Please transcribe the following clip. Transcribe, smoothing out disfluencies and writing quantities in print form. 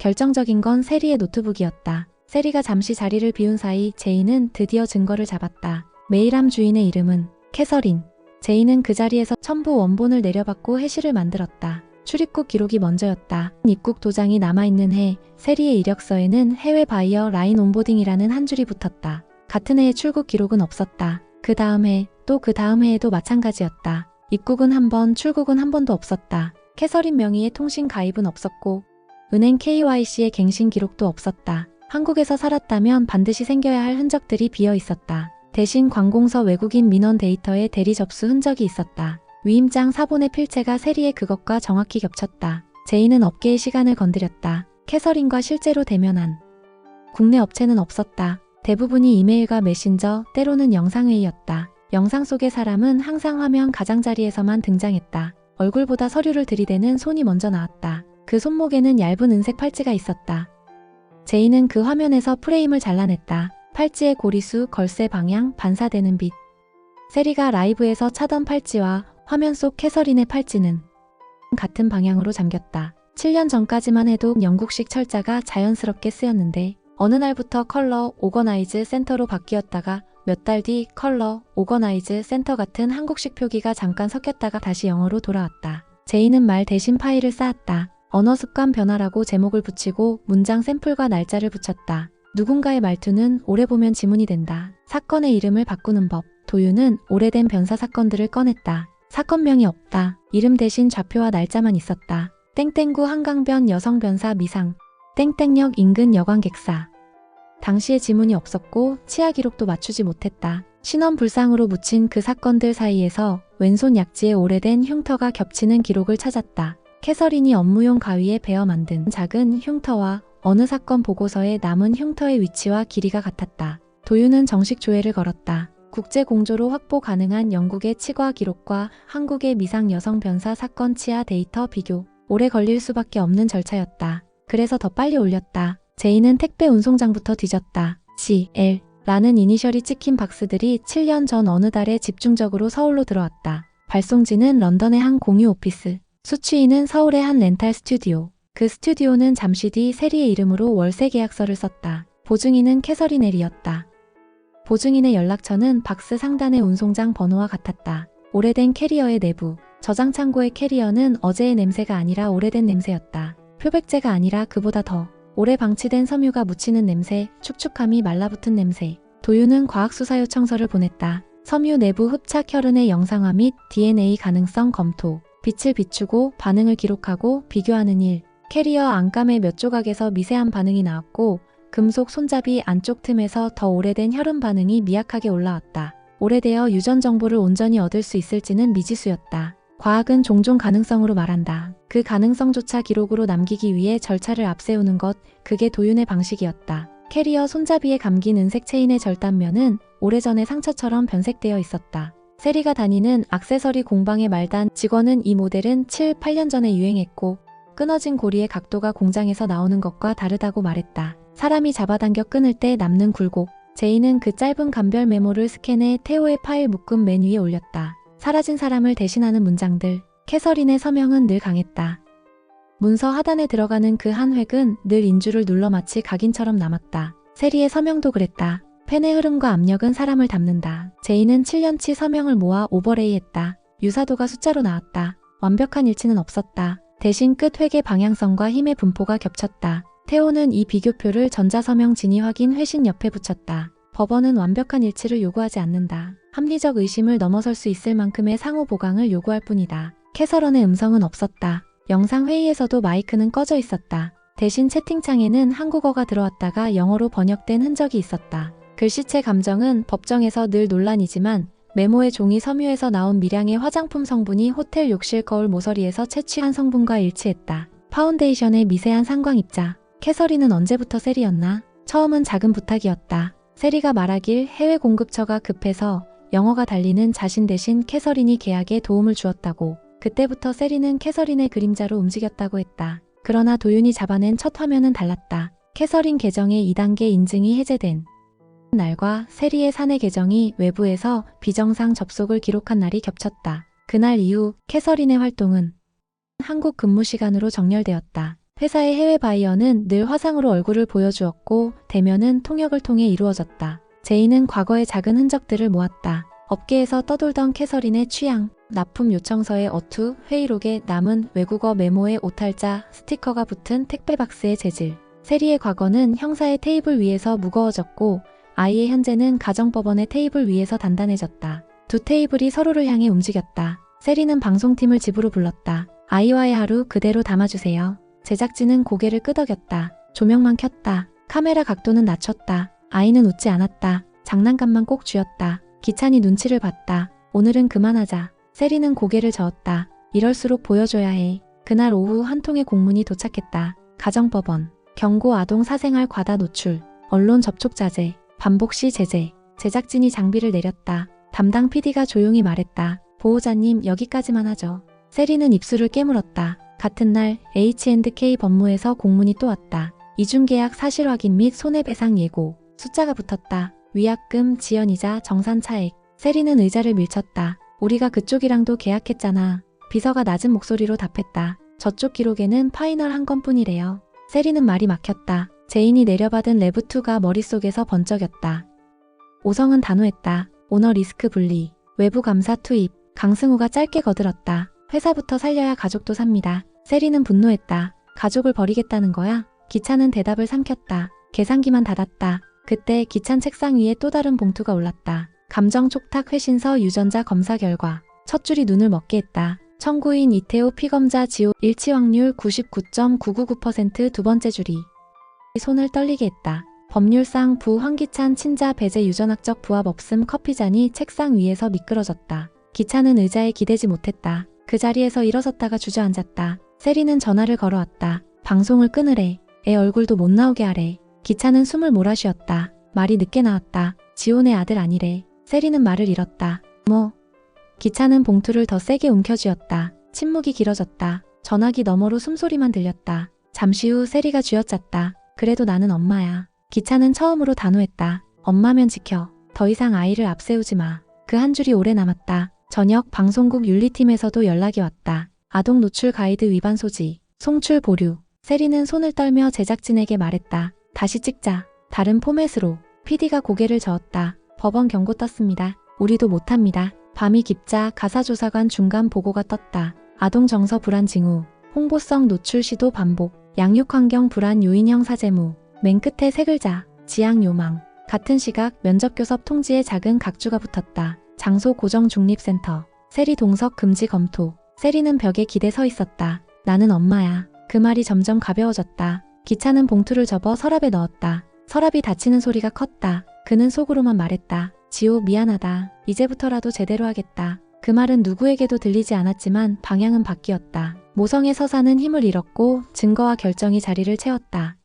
결정적인 건 세리의 노트북이었다. 세리가 잠시 자리를 비운 사이 제이는 드디어 증거를 잡았다. 메일함 주인의 이름은 캐서린. 제이는 그 자리에서 첨부 원본을 내려받고 해시를 만들었다. 출입국 기록이 먼저였다. 입국 도장이 남아있는 해, 세리의 이력서에는 해외 바이어 라인 온보딩이라는 한 줄이 붙었다. 같은 해의 출국 기록은 없었다. 그 다음 해, 또 그 다음 해에도 마찬가지였다. 입국은 한 번, 출국은 한 번도 없었다. 캐서린 명의의 통신 가입은 없었고 은행 KYC의 갱신 기록도 없었다. 한국에서 살았다면 반드시 생겨야 할 흔적들이 비어 있었다. 대신 관공서 외국인 민원 데이터에 대리 접수 흔적이 있었다. 위임장 사본의 필체가 세리의 그것과 정확히 겹쳤다. 제이는 업계의 시간을 건드렸다. 캐서린과 실제로 대면한 국내 업체는 없었다. 대부분이 이메일과 메신저, 때로는 영상회의였다. 영상 속의 사람은 항상 화면 가장자리에서만 등장했다. 얼굴보다 서류를 들이대는 손이 먼저 나왔다. 그 손목에는 얇은 은색 팔찌가 있었다. 제이는 그 화면에서 프레임을 잘라냈다. 팔찌의 고리수, 걸쇠 방향, 반사되는 빛. 세리가 라이브에서 차던 팔찌와 화면 속 캐서린의 팔찌는 같은 방향으로 잠겼다. 7년 전까지만 해도 영국식 철자가 자연스럽게 쓰였는데 어느 날부터 컬러 오거나이즈 센터로 바뀌었다가 몇 달 뒤 컬러 오거나이즈 센터 같은 한국식 표기가 잠깐 섞였다가 다시 영어로 돌아왔다. 제이는 말 대신 파일을 쌓았다. 언어 습관 변화라고 제목을 붙이고 문장 샘플과 날짜를 붙였다. 누군가의 말투는 오래 보면 지문이 된다. 사건의 이름을 바꾸는 법. 도유는 오래된 변사 사건들을 꺼냈다. 사건명이 없다. 이름 대신 좌표와 날짜만 있었다. 땡땡구 한강변 여성 변사 미상. 땡땡역 인근 여관객사. 당시에 지문이 없었고 치아 기록도 맞추지 못했다. 신원 불상으로 묻힌 그 사건들 사이에서 왼손 약지에 오래된 흉터가 겹치는 기록을 찾았다. 캐서린이 업무용 가위에 베어 만든 작은 흉터와 어느 사건 보고서에 남은 흉터의 위치와 길이가 같았다. 도유는 정식 조회를 걸었다. 국제 공조로 확보 가능한 영국의 치과 기록과 한국의 미상 여성 변사 사건 치아 데이터 비교. 오래 걸릴 수밖에 없는 절차였다. 그래서 더 빨리 올렸다. 제이는 택배 운송장부터 뒤졌다. CL 라는 이니셜이 찍힌 박스들이 7년 전 어느 달에 집중적으로 서울로 들어왔다. 발송지는 런던의 한 공유 오피스. 수취인은 서울의 한 렌탈 스튜디오. 그 스튜디오는 잠시 뒤 세리의 이름으로 월세 계약서를 썼다. 보증인은 캐서린 엘이었다. 보증인의 연락처는 박스 상단의 운송장 번호와 같았다. 오래된 캐리어의 내부. 저장 창고의 캐리어는 어제의 냄새가 아니라 오래된 냄새였다. 표백제가 아니라 그보다 더 오래 방치된 섬유가 묻히는 냄새, 축축함이 말라붙은 냄새. 도유는 과학수사 요청서를 보냈다. 섬유 내부 흡착 혈흔의 영상화 및 DNA 가능성 검토. 빛을 비추고 반응을 기록하고 비교하는 일. 캐리어 안감의 몇 조각에서 미세한 반응이 나왔고 금속 손잡이 안쪽 틈에서 더 오래된 혈흔 반응이 미약하게 올라왔다. 오래되어 유전 정보를 온전히 얻을 수 있을지는 미지수였다. 과학은 종종 가능성으로 말한다. 그 가능성조차 기록으로 남기기 위해 절차를 앞세우는 것, 그게 도윤의 방식이었다. 캐리어 손잡이에 감긴 은색 체인의 절단면은 오래전의 상처처럼 변색되어 있었다. 세리가 다니는 액세서리 공방의 말단 직원은 이 모델은 7, 8년 전에 유행했고 끊어진 고리의 각도가 공장에서 나오는 것과 다르다고 말했다. 사람이 잡아당겨 끊을 때 남는 굴곡. 제이는 그 짧은 감별 메모를 스캔해 테오의 파일 묶음 맨 위에 올렸다. 사라진 사람을 대신하는 문장들. 캐서린의 서명은 늘 강했다. 문서 하단에 들어가는 그 한 획은 늘 인주를 눌러 마치 각인처럼 남았다. 세리의 서명도 그랬다. 펜의 흐름과 압력은 사람을 담는다. 제이는 7년치 서명을 모아 오버레이했다. 유사도가 숫자로 나왔다. 완벽한 일치는 없었다. 대신 끝 획의 방향성과 힘의 분포가 겹쳤다. 테오는 이 비교표를 전자서명 진위 확인 회신 옆에 붙였다. 법원은 완벽한 일치를 요구하지 않는다. 합리적 의심을 넘어설 수 있을 만큼의 상호 보강을 요구할 뿐이다. 캐서런의 음성은 없었다. 영상 회의에서도 마이크는 꺼져 있었다. 대신 채팅창에는 한국어가 들어왔다가 영어로 번역된 흔적이 있었다. 글씨체 감정은 법정에서 늘 논란이지만 메모의 종이 섬유에서 나온 미량의 화장품 성분이 호텔 욕실 거울 모서리에서 채취한 성분과 일치했다. 파운데이션의 미세한 상광 입자. 캐서린은 언제부터 세리였나? 처음은 작은 부탁이었다. 세리가 말하길 해외 공급처가 급해서 영어가 달리는 자신 대신 캐서린이 계약에 도움을 주었다고. 그때부터 세리는 캐서린의 그림자로 움직였다고 했다. 그러나 도윤이 잡아낸 첫 화면은 달랐다. 캐서린 계정의 2단계 인증이 해제된 날과 세리의 사내 계정이 외부에서 비정상 접속을 기록한 날이 겹쳤다. 그날 이후 캐서린의 활동은 한국 근무 시간으로 정렬되었다. 회사의 해외 바이어는 늘 화상으로 얼굴을 보여주었고 대면은 통역을 통해 이루어졌다. 제이는 과거의 작은 흔적들을 모았다. 업계에서 떠돌던 캐서린의 취향, 납품 요청서의 어투, 회의록에 남은 외국어 메모의 오탈자, 스티커가 붙은 택배 박스의 재질. 세리의 과거는 형사의 테이블 위에서 무거워졌고 아이의 현재는 가정법원의 테이블 위에서 단단해졌다. 두 테이블이 서로를 향해 움직였다. 세리는 방송팀을 집으로 불렀다. 아이와의 하루 그대로 담아주세요. 제작진은 고개를 끄덕였다. 조명만 켰다. 카메라 각도는 낮췄다. 아이는 웃지 않았다. 장난감만 꼭 쥐었다. 기찬이 눈치를 봤다. 오늘은 그만하자. 세리는 고개를 저었다. 이럴수록 보여줘야 해. 그날 오후 한 통의 공문이 도착했다. 가정법원, 경고 아동 사생활 과다 노출, 언론 접촉 자제, 반복 시 제재. 제작진이 장비를 내렸다. 담당 PD가 조용히 말했다. 보호자님 여기까지만 하죠. 세리는 입술을 깨물었다. 같은 날 H&K 법무에서 공문이 또 왔다. 이중계약 사실 확인 및 손해배상 예고. 숫자가 붙었다. 위약금, 지연이자, 정산차액. 세리는 의자를 밀쳤다. 우리가 그쪽이랑도 계약했잖아. 비서가 낮은 목소리로 답했다. 저쪽 기록에는 파이널 한 건뿐이래요. 세리는 말이 막혔다. 제인이 내려받은 레브2가 머릿속에서 번쩍였다. 오성은 단호했다. 오너 리스크 분리. 외부 감사 투입. 강승우가 짧게 거들었다. 회사부터 살려야 가족도 삽니다. 세리는 분노했다. 가족을 버리겠다는 거야? 기찬은 대답을 삼켰다. 계산기만 닫았다. 그때 기찬 책상 위에 또 다른 봉투가 올랐다. 감정 촉탁 회신서 유전자 검사 결과. 첫 줄이 눈을 먹게 했다. 청구인 이태호 피검자 지호 일치 확률 99.999%. 두 번째 줄이 손을 떨리게 했다. 법률상 부황기찬 친자 배제 유전학적 부합 없음. 커피잔이 책상 위에서 미끄러졌다. 기찬은 의자에 기대지 못했다. 그 자리에서 일어섰다가 주저앉았다. 세리는 전화를 걸어왔다. 방송을 끊으래. 애 얼굴도 못 나오게 하래. 기찬은 숨을 몰아쉬었다. 말이 늦게 나왔다. 지온의 아들 아니래. 세리는 말을 잃었다. 뭐? 기찬은 봉투를 더 세게 움켜쥐었다. 침묵이 길어졌다. 전화기 너머로 숨소리만 들렸다. 잠시 후 세리가 쥐어짰다. 그래도 나는 엄마야. 기찬은 처음으로 단호했다. 엄마면 지켜. 더 이상 아이를 앞세우지 마. 그 한 줄이 오래 남았다. 저녁 방송국 윤리팀에서도 연락이 왔다. 아동 노출 가이드 위반 소지. 송출 보류. 세리는 손을 떨며 제작진에게 말했다. 다시 찍자. 다른 포맷으로. PD가 고개를 저었다. 법원 경고 떴습니다. 우리도 못합니다. 밤이 깊자 가사조사관 중간 보고가 떴다. 아동 정서 불안 징후. 홍보성 노출 시도 반복. 양육환경 불안 요인형 사재무. 맨 끝에 세 글자. 지향 요망. 같은 시각 면접교섭 통지에 작은 각주가 붙었다. 장소 고정 중립센터. 세리 동석 금지 검토. 세리는 벽에 기대 서 있었다. 나는 엄마야. 그 말이 점점 가벼워졌다. 기찬은 봉투를 접어 서랍에 넣었다. 서랍이 닫히는 소리가 컸다. 그는 속으로만 말했다. 지호 미안하다. 이제부터라도 제대로 하겠다. 그 말은 누구에게도 들리지 않았지만 방향은 바뀌었다. 모성의 서사는 힘을 잃었고 증거와 결정이 자리를 채웠다.